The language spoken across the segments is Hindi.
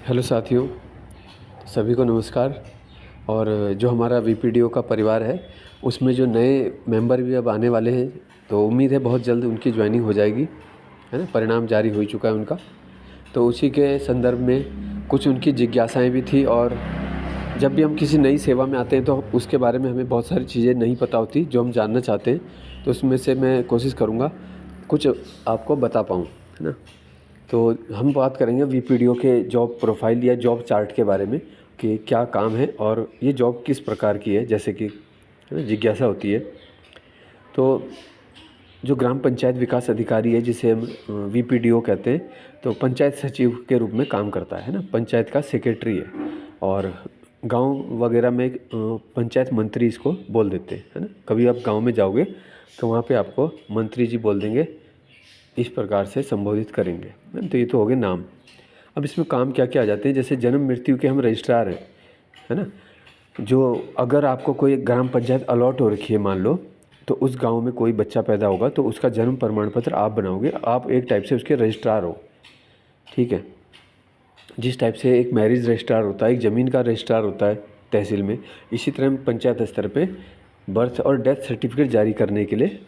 हेलो साथियों, सभी को नमस्कार। और जो हमारा वीपीडीओ का परिवार है उसमें जो नए मेंबर भी अब आने वाले हैं, तो उम्मीद है बहुत जल्द उनकी ज्वाइनिंग हो जाएगी, है ना। परिणाम जारी हो चुका है उनका, तो उसी के संदर्भ में कुछ उनकी जिज्ञासाएं भी थी। और जब भी हम किसी नई सेवा में आते हैं तो उसके बारे में हमें बहुत सारी चीज़ें नहीं पता होती जो हम जानना चाहते हैं, तो उसमें से मैं कोशिश करूँगा कुछ आपको बता पाऊँ, है ना। तो हम बात करेंगे वीपीडीओ के जॉब प्रोफाइल या जॉब चार्ट के बारे में कि क्या काम है और ये जॉब किस प्रकार की है, जैसे कि, है ना, जिज्ञासा होती है। तो जो ग्राम पंचायत विकास अधिकारी है, जिसे हम वीपीडीओ कहते हैं, तो पंचायत सचिव के रूप में काम करता है ना। पंचायत का सेक्रेटरी है। और गांव वगैरह में पंचायत मंत्री इसको बोल देते हैं, है ना। कभी आप गांव में जाओगे तो वहाँ पे आपको मंत्री जी बोल देंगे, इस प्रकार से संबोधित करेंगे। तो ये तो हो गए नाम। अब इसमें काम क्या क्या आ जाते हैं, जैसे जन्म मृत्यु के हम रजिस्ट्रार हैं, है ना। जो अगर आपको कोई ग्राम पंचायत अलॉट हो रखी है, मान लो, तो उस गांव में कोई बच्चा पैदा होगा तो उसका जन्म प्रमाण पत्र आप बनाओगे, आप एक टाइप से उसके रजिस्ट्रार हो, ठीक है। जिस टाइप से एक मैरिज रजिस्ट्रार होता है, एक ज़मीन का रजिस्ट्रार होता है तहसील में, इसी तरह हम पंचायत स्तर पे बर्थ और डेथ सर्टिफिकेट जारी करने के लिए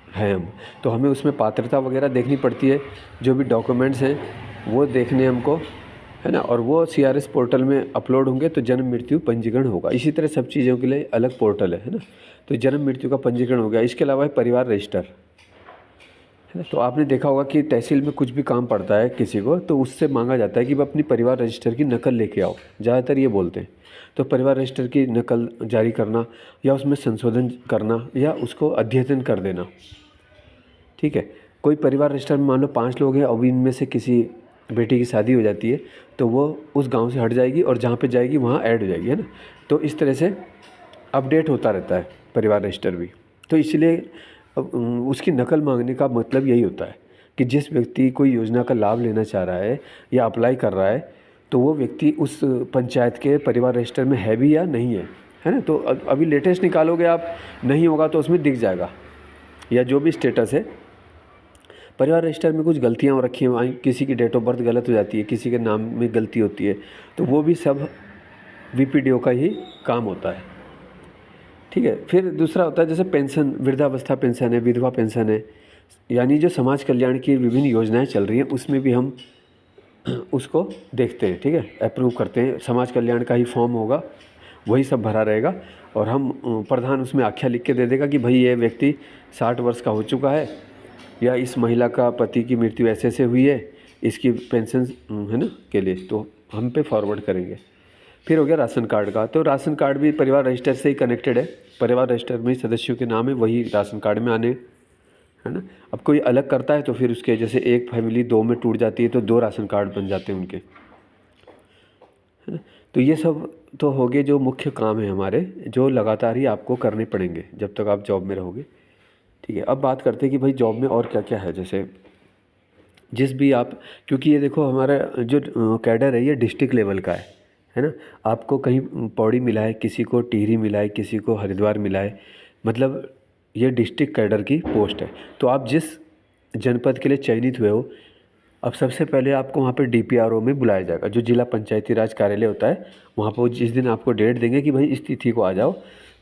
हैं हम। तो हमें उसमें पात्रता वगैरह देखनी पड़ती है, जो भी डॉक्यूमेंट्स हैं वो देखने हमको, है ना। और वो सीआरएस पोर्टल में अपलोड होंगे तो जन्म मृत्यु पंजीकरण होगा। इसी तरह सब चीज़ों के लिए अलग पोर्टल है ना। तो जन्म मृत्यु का पंजीकरण हो गया। इसके अलावा है परिवार रजिस्टर, है ना। तो आपने देखा होगा कि तहसील में कुछ भी काम पड़ता है किसी को, तो उससे मांगा जाता है कि वह अपनी परिवार रजिस्टर की नकल लेके आओ, ज़्यादातर ये बोलते हैं। तो परिवार रजिस्टर की नकल जारी करना या उसमें संशोधन करना या उसको अद्यतन कर देना, ठीक है। कोई परिवार रजिस्टर में मान लो 5 लोग हैं, अब इनमें से किसी बेटी की शादी हो जाती है तो वो उस गांव से हट जाएगी और जहाँ पे जाएगी वहाँ ऐड हो जाएगी, है ना। तो इस तरह से अपडेट होता रहता है परिवार रजिस्टर भी। तो इसलिए उसकी नकल मांगने का मतलब यही होता है कि जिस व्यक्ति कोई योजना का लाभ लेना चाह रहा है या अप्लाई कर रहा है, तो वो व्यक्ति उस पंचायत के परिवार रजिस्टर में है भी या नहीं है ना। तो अभी लेटेस्ट निकालोगे आप, नहीं होगा तो उसमें दिख जाएगा, या जो भी स्टेटस है। परिवार रजिस्टर में कुछ गलतियाँ हो रखी हैं, किसी की डेट ऑफ बर्थ गलत हो जाती है, किसी के नाम में गलती होती है, तो वो भी सब वीपीडीओ का ही काम होता है, ठीक है। फिर दूसरा होता है जैसे पेंशन, वृद्धावस्था पेंशन है, विधवा पेंशन है, यानी जो समाज कल्याण की विभिन्न योजनाएं चल रही हैं उसमें भी हम उसको देखते हैं, ठीक है, अप्रूव करते हैं। समाज कल्याण का ही फॉर्म होगा, वही सब भरा रहेगा और हम प्रधान उसमें आख्या लिख के दे देगा कि भाई ये व्यक्ति 60 वर्ष का हो चुका है, या इस महिला का पति की मृत्यु ऐसे से हुई है, इसकी पेंशन, है ना, के लिए तो हम पे फॉरवर्ड करेंगे। फिर हो गया राशन कार्ड का, तो राशन कार्ड भी परिवार रजिस्टर से ही कनेक्टेड है। परिवार रजिस्टर में सदस्यों के नाम है, वही राशन कार्ड में आने, है ना। अब कोई अलग करता है तो फिर उसके, जैसे एक फैमिली 2 में टूट जाती है तो 2 राशन कार्ड बन जाते हैं उनके, है ना। तो ये सब तो हो गए जो मुख्य काम है हमारे, जो लगातार ही आपको करने पड़ेंगे जब तक आप जॉब में रहोगे, ठीक है। अब बात करते हैं कि भाई जॉब में और क्या क्या है। जैसे जिस भी आप, क्योंकि ये देखो हमारा जो कैडर है ये डिस्ट्रिक्ट लेवल का है ना। आपको कहीं पौड़ी मिला है, किसी को टिहरी मिला है, किसी को हरिद्वार मिला है, मतलब ये डिस्ट्रिक्ट कैडर की पोस्ट है। तो आप जिस जनपद के लिए चयनित हुए हो, अब सबसे पहले आपको वहाँ पे डीपीआरओ में बुलाया जाएगा, जो जिला पंचायती राज कार्यालय होता है। वहाँ पर जिस दिन आपको डेट देंगे कि भाई इस तिथि को आ जाओ,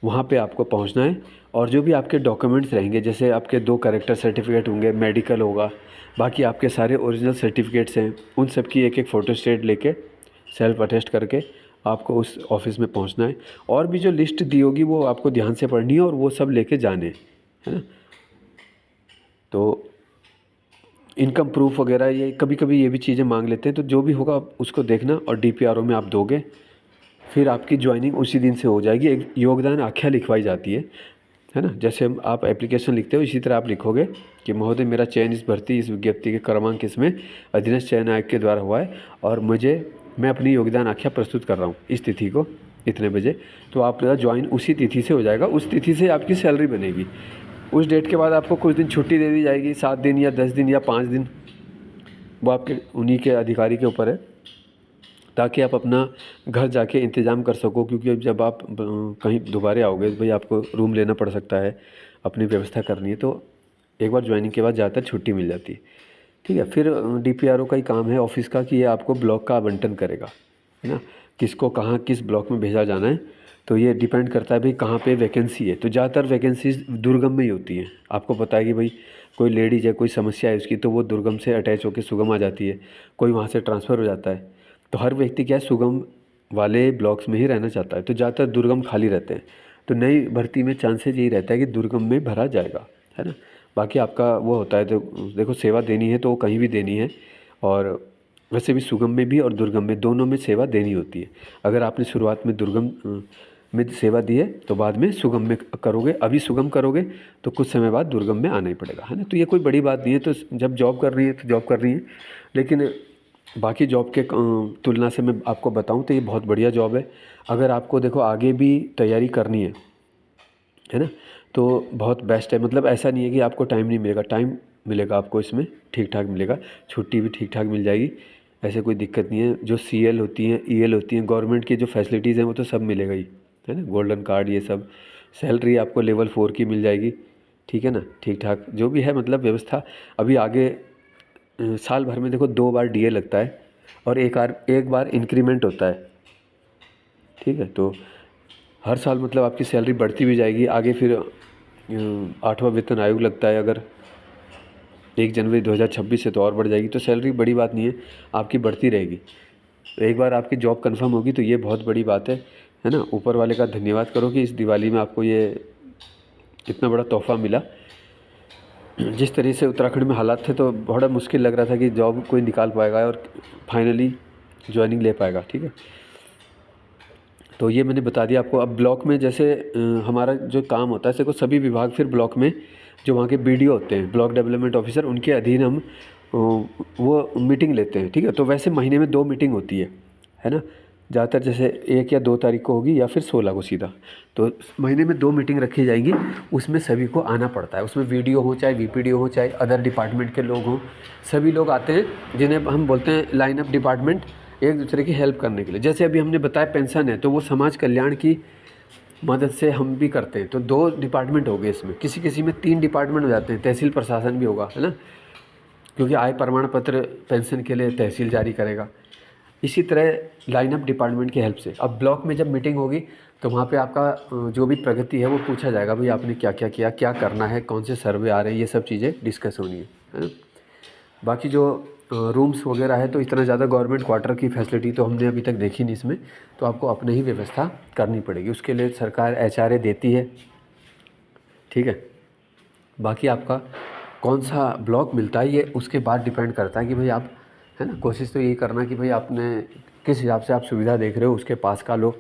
वहाँ पे आपको पहुँचना है। और जो भी आपके डॉक्यूमेंट्स रहेंगे, जैसे आपके 2 कैरेक्टर सर्टिफिकेट होंगे, मेडिकल होगा, बाकी आपके सारे ओरिजिनल सर्टिफिकेट्स हैं, उन सब की एक एक फ़ोटोस्टेट लेके सेल्फ अटेस्ट करके आपको उस ऑफिस में पहुंचना है। और भी जो लिस्ट दी होगी वो आपको ध्यान से पढ़नी है और वो सब लेके जाने, है ना। तो इनकम प्रूफ वगैरह ये कभी कभी ये भी चीज़ें मांग लेते हैं, तो जो भी होगा आप उसको देखना और डीपीआरओ में आप दोगे, फिर आपकी ज्वाइनिंग उसी दिन से हो जाएगी। एक योगदान आख्या लिखवाई जाती है ना। जैसे हम आप एप्लीकेशन लिखते हो इसी तरह आप लिखोगे कि महोदय मेरा चयन इस भर्ती इस विज्ञप्ति के क्रमांक इसमें अधीनस्थ चयन आयोग के द्वारा हुआ है और मैं अपनी योगदान आख्या प्रस्तुत कर रहा हूँ इस तिथि को इतने बजे। तो आपका ज्वाइन उसी तिथि से हो जाएगा, उस तिथि से आपकी सैलरी बनेगी। उस डेट के बाद आपको कुछ दिन छुट्टी दे दी जाएगी, 7 दिन या 10 दिन या 5 दिन, वो आपके उन्हीं के अधिकारी के ऊपर है, ताकि आप अपना घर जाके इंतज़ाम कर सको। क्योंकि जब आप कहीं दोबारा आओगे भाई आपको रूम लेना पड़ सकता है, अपनी व्यवस्था करनी है, तो एक बार ज्वाइनिंग के बाद ज़्यादातर छुट्टी मिल जाती है। ठीक है। फिर DPRO का ही काम है ऑफिस का कि ये आपको ब्लॉक का आवंटन करेगा, है ना, किसको कहाँ किस ब्लॉक में भेजा जाना है। तो ये डिपेंड करता है भाई कहाँ पे वैकेंसी है। तो ज़्यादातर वैकेंसीज दुर्गम में ही होती हैं। आपको पता है कि भाई कोई लेडीज़ है, कोई समस्या है उसकी, तो वो दुर्गम से अटैच होकर सुगम आ जाती है, कोई वहाँ से ट्रांसफ़र हो जाता है। तो हर व्यक्ति क्या है, सुगम वाले ब्लॉक्स में ही रहना चाहता है। तो ज़्यादातर दुर्गम खाली रहते हैं। तो नई भर्ती में चांसेस यही रहता है कि दुर्गम में भरा जाएगा, है ना। बाकी आपका वो होता है, तो देखो सेवा देनी है तो वो कहीं भी देनी है, और वैसे भी सुगम में भी और दुर्गम में दोनों में सेवा देनी होती है। अगर आपने शुरुआत में दुर्गम में सेवा दी है तो बाद में सुगम में करोगे, अभी सुगम करोगे तो कुछ समय बाद दुर्गम में आना ही पड़ेगा, है ना। तो ये कोई बड़ी बात नहीं है। तो जब जॉब कर रही है तो जॉब कर रही है, लेकिन बाकी जॉब के तुलना से मैं आपको बताऊं तो ये बहुत बढ़िया जॉब है। अगर आपको देखो आगे भी तैयारी करनी है ना, तो बहुत बेस्ट है। मतलब ऐसा नहीं है कि आपको टाइम नहीं मिलेगा, टाइम मिलेगा आपको, इसमें ठीक ठाक मिलेगा, छुट्टी भी ठीक ठाक मिल जाएगी, ऐसे कोई दिक्कत नहीं है। जो CL होती हैं, EL होती हैं, गवर्नमेंट की जो फैसिलिटीज़ हैं वो तो सब मिलेगा ही, है ना, गोल्डन कार्ड ये सब। सैलरी आपको लेवल 4 की मिल जाएगी, ठीक है ना, ठीक ठाक जो भी है। मतलब व्यवस्था अभी आगे साल भर में देखो 2 बार DA लगता है और एक बार इंक्रीमेंट होता है, ठीक है। तो हर साल मतलब आपकी सैलरी बढ़ती भी जाएगी आगे। फिर 8वां वेतन आयोग लगता है अगर 1 जनवरी 2026 से, तो और बढ़ जाएगी। तो सैलरी बड़ी बात नहीं है, आपकी बढ़ती रहेगी। तो एक बार आपकी जॉब कंफर्म होगी तो ये बहुत बड़ी बात है ना। ऊपर वाले का धन्यवाद करो कि इस दिवाली में आपको ये इतना बड़ा तोहफ़ा मिला। जिस तरह से उत्तराखंड में हालात थे तो बड़ा मुश्किल लग रहा था कि जॉब कोई निकाल पाएगा और फाइनली ज्वाइनिंग ले पाएगा, ठीक है। तो ये मैंने बता दिया आपको। अब ब्लॉक में जैसे हमारा जो काम होता है, देखो सभी विभाग फिर ब्लॉक में जो वहाँ के BDO होते हैं, ब्लॉक डेवलपमेंट ऑफिसर, उनके अधीन हम वो मीटिंग लेते हैं, ठीक है। तो वैसे महीने में 2 मीटिंग होती है ना। ज़्यादातर जैसे 1 या 2 तारीख को होगी या फिर 16 को सीधा। तो महीने में 2 मीटिंग रखी जाएंगी, उसमें सभी को आना पड़ता है। उसमें VDO हो चाहे VPDO हो चाहे अदर डिपार्टमेंट के लोग हों, सभी लोग आते हैं, जिन्हें हम बोलते हैं लाइन अप डिपार्टमेंट, एक दूसरे की हेल्प करने के लिए। जैसे अभी हमने बताया पेंशन है, तो वो समाज कल्याण की मदद से हम भी करते हैं। तो 2 डिपार्टमेंट हो गए इसमें, किसी किसी में 3 डिपार्टमेंट हो जाते हैं, तहसील प्रशासन भी होगा, है ना, क्योंकि आय प्रमाण पत्र पेंशन के लिए तहसील जारी करेगा। इसी तरह लाइन अप डिपार्टमेंट की हेल्प से अब ब्लॉक में जब मीटिंग होगी तो वहाँ पे आपका जो भी प्रगति है वो पूछा जाएगा, भाई आपने क्या क्या किया, क्या करना है, कौन से सर्वे आ रहे हैं, ये सब चीज़ें डिस्कस होनी है ना। बाकी जो रूम्स वगैरह है, तो इतना ज़्यादा गवर्नमेंट क्वार्टर की फैसिलिटी तो हमने अभी तक देखी नहीं इसमें, तो आपको अपने ही व्यवस्था करनी पड़ेगी। उसके लिए सरकार HRA देती है, ठीक है। बाकी आपका कौन सा ब्लॉक मिलता है ये उसके बाद डिपेंड करता है कि भाई आप, है ना, कोशिश तो यही करना कि भाई आपने किस हिसाब से आप सुविधा देख रहे हो उसके पास का लो,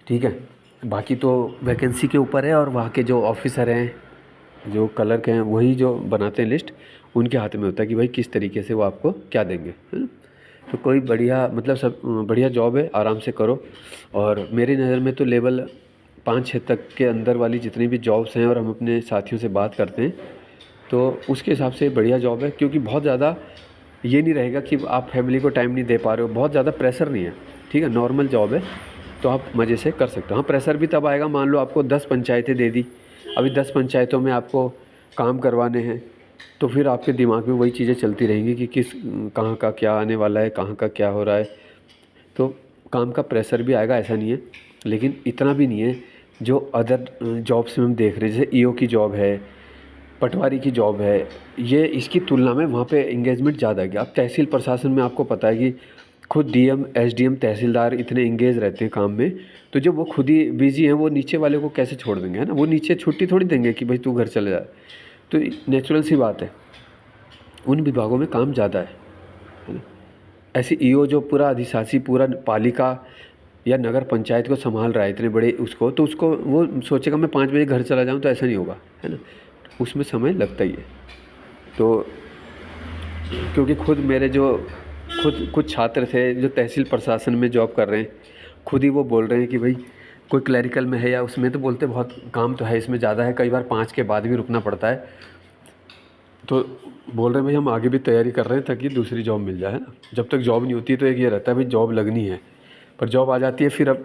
ठीक है। बाकी तो वैकेंसी के ऊपर है, और वहाँ के जो ऑफिसर हैं, जो क्लर्क हैं, वही जो बनाते हैं लिस्ट, उनके हाथ में होता है कि भाई किस तरीके से वो आपको क्या देंगे, है ना। तो कोई बढ़िया मतलब सब बढ़िया जॉब है, आराम से करो। और मेरी नज़र में तो लेवल 5-6 तक के अंदर वाली जितनी भी जॉब्स हैं, और हम अपने साथियों से बात करते हैं तो उसके हिसाब से बढ़िया जॉब है। क्योंकि बहुत ज़्यादा ये नहीं रहेगा कि आप फैमिली को टाइम नहीं दे पा रहे हो, बहुत ज़्यादा प्रेशर नहीं है, ठीक है, नॉर्मल जॉब है, तो आप मज़े से कर सकते हो। हाँ, प्रेशर भी तब आएगा, मान लो आपको 10 पंचायतें दे दी, अभी 10 पंचायतों में आपको काम करवाने हैं, तो फिर आपके दिमाग में वही चीज़ें चलती रहेंगी कि कहाँ का क्या आने वाला है, कहाँ का क्या हो रहा है। तो काम का प्रेशर भी आएगा, ऐसा नहीं है, लेकिन इतना भी नहीं है जो अदर जॉब्स में हम देख रहे हैं। जैसे EO की जॉब है, पटवारी की जॉब है, ये इसकी तुलना में वहाँ पे इंगेजमेंट ज़्यादा है। अब तहसील प्रशासन में आपको पता है कि खुद DM SDM तहसीलदार इतने इंगेज रहते हैं काम में, तो जब वो खुद ही बिजी हैं, वो नीचे वाले को कैसे छोड़ देंगे, है ना। वो नीचे छुट्टी थोड़ी देंगे कि भाई तू घर चले जाए। तो नेचुरल सी बात है, उन विभागों में काम ज़्यादा है ना। ऐसे EO जो पूरा अधिशासी पूरा पालिका या नगर पंचायत को संभाल रहा है इतने बड़े उसको, तो उसको वो सोचेगा मैं 5 बजे घर चला जाऊँ, तो ऐसा नहीं होगा, है ना। उसमें समय लगता ही है। तो क्योंकि खुद मेरे जो कुछ छात्र थे जो तहसील प्रशासन में जॉब कर रहे हैं, खुद ही वो बोल रहे हैं कि भाई कोई क्लरिकल में है या उसमें, तो बोलते बहुत काम तो है इसमें ज़्यादा है, कई बार 5 के बाद भी रुकना पड़ता है। तो बोल रहे हैं भाई हम आगे भी तैयारी कर रहे हैं ताकि दूसरी जॉब मिल जाए, है ना। जब तक जॉब नहीं होती तो एक ये रहता है भाई जॉब लगनी है, पर जॉब आ जाती है फिर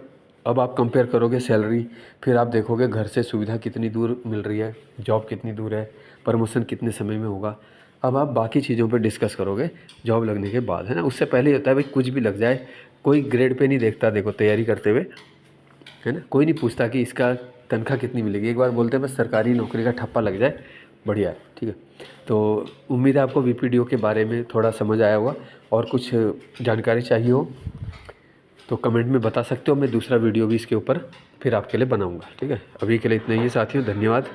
अब आप कंपेयर करोगे सैलरी, फिर आप देखोगे घर से सुविधा कितनी दूर मिल रही है, जॉब कितनी दूर है, प्रमोशन कितने समय में होगा। अब आप बाकी चीज़ों पे डिस्कस करोगे जॉब लगने के बाद, है ना। उससे पहले ये होता है भाई कुछ भी लग जाए, कोई ग्रेड पे नहीं देखता, देखो तैयारी करते हुए, है ना। कोई नहीं पूछता कि इसका तनख्वाह कितनी मिलेगी, एक बार बोलते हैं बस सरकारी नौकरी का ठप्पा लग जाए, बढ़िया है, ठीक है। तो उम्मीद है आपको वीपीडीओ के बारे में थोड़ा समझ आया होगा, और कुछ जानकारी चाहिए हो तो कमेंट में बता सकते हो, मैं दूसरा वीडियो भी इसके ऊपर फिर आपके लिए बनाऊंगा, ठीक है। अभी के लिए इतना ही है साथियों, धन्यवाद।